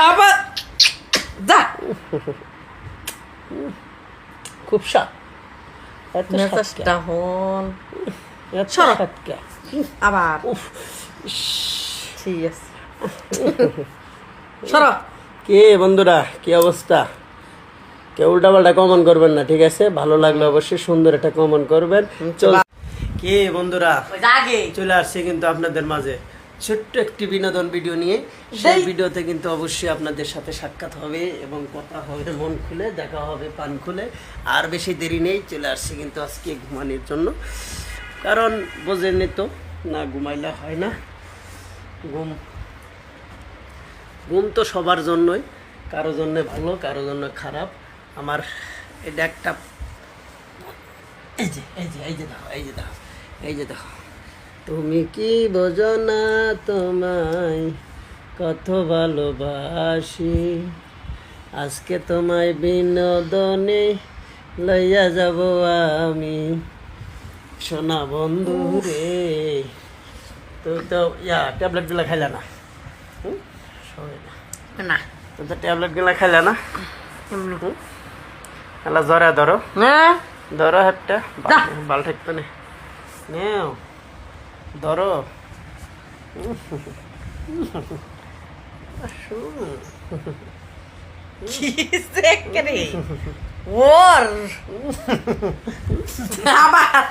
আবার যা খুব স্বাদ এত মেজাজটা হন এত সরো। স্বাদ কে? আবার উফ ইস। ঠিক আছে সরো। কে বন্ধুরা কি অবস্থা? কেউ উল্টাপাল্টা কমেন্ট করবেন না, ঠিক আছে? ভালো লাগলে অবশ্যই সুন্দর একটা কমেন্ট করবেন। চল কে বন্ধুরা আগে চলে আসছে কিন্তু আপনাদের মাঝে ছোট্ট একটি বিনোদন ভিডিও নিয়ে। সেই ভিডিওতে কিন্তু অবশ্যই আপনাদের সাথে সাক্ষাৎ হবে এবং কথা হবে মন খুলে, দেখা হবে পান খুলে। আর বেশি দেরি নেই, চলে আসছে কিন্তু আজকে ঘুমানোর জন্য। কারণ বোঝেননি তো, না ঘুমাইলে হয় না। ঘুম তো সবার জন্যই, কারো জন্য ভালো কারো জন্য খারাপ। আমার এটা একটা এই যে দেখো এই যে দেখো তুমি কি বোঝো না তোমায় কত ভালোবাসি, আজকে তোমায় বিনোদনে লইয়া যাব আমি সোনা বন্ধু রে। তুই তো ট্যাবলেটগুলো খাইলা না? সবাই না, না তুই তো ট্যাবলেটগুলো খাইলা না? এলা জ্বরে ধরো ধরো হাতটা, বাল ঠেকতো না, নেও ধরো। ওর আবার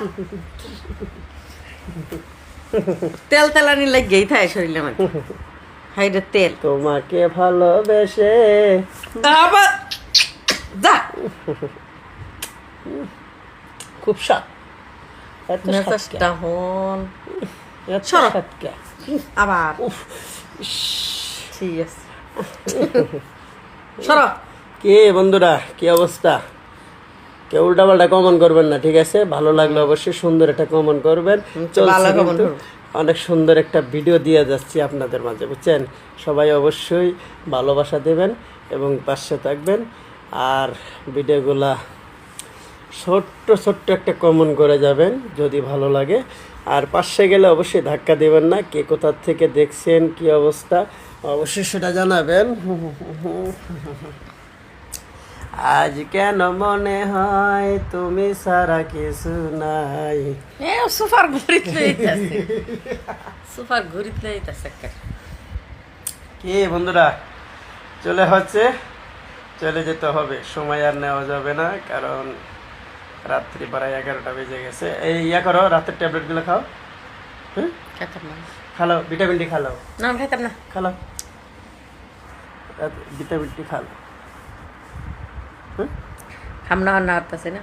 তেল তেলানি লাগেই থাকে শরীরে মানে হাইডে তেল তোমাকে ভালোবেসে আবার যা খুব স্বাদ এত স্বাদ কে? মেজাজটা হন এত সরো। স্বাদ কে? আবার উফ ইস। ঠিক আছে সরো। কে বন্ধুরা কি অবস্থা? কেউ উল্টাপাল্টা কমেন্ট করবেন না, ঠিক আছে? ভালো লাগলে অবশ্যই সুন্দর একটা কমেন্ট করবেন। চলছে ভালো comment কিন্তু করবো। অনেক সুন্দর একটা ভিডিও দিয়ে যাচ্ছি আপনাদের মাঝে, বুঝছেন? সবাই অবশ্যই ভালোবাসা দেবেন এবং পাশে থাকবেন। আর ভিডিওগুলা ছোট্ট একটা কমেন্ট করে যাবেন যদি ভালো লাগে। আর পাশে গেলে অবশ্যই ধাক্কা দেবেন না। কে কোথা থেকে দেখছেন, কি অবস্থা অবশ্যই সেটা জানাবেন। আজ কেন মনে হয় তুমি সারা কিছু নাই। সুপার ঘুরিত লইতাছে সুপার ঘুরিত লইতাছে কি বন্ধুরা চলে যেতে হবে, সময় আর নেওয়া যাবে না, কারণ রাত্রি প্রায় 11টা বেজে গেছে। এই করো, রাতের ট্যাবলেটগুলো খাও। হুম, খেতাম না খালো, ভিটামিন ডি খালো, না আমি খাইতাম না খালো, ভিটামিন ডি খালো। খামনা না হতাছে না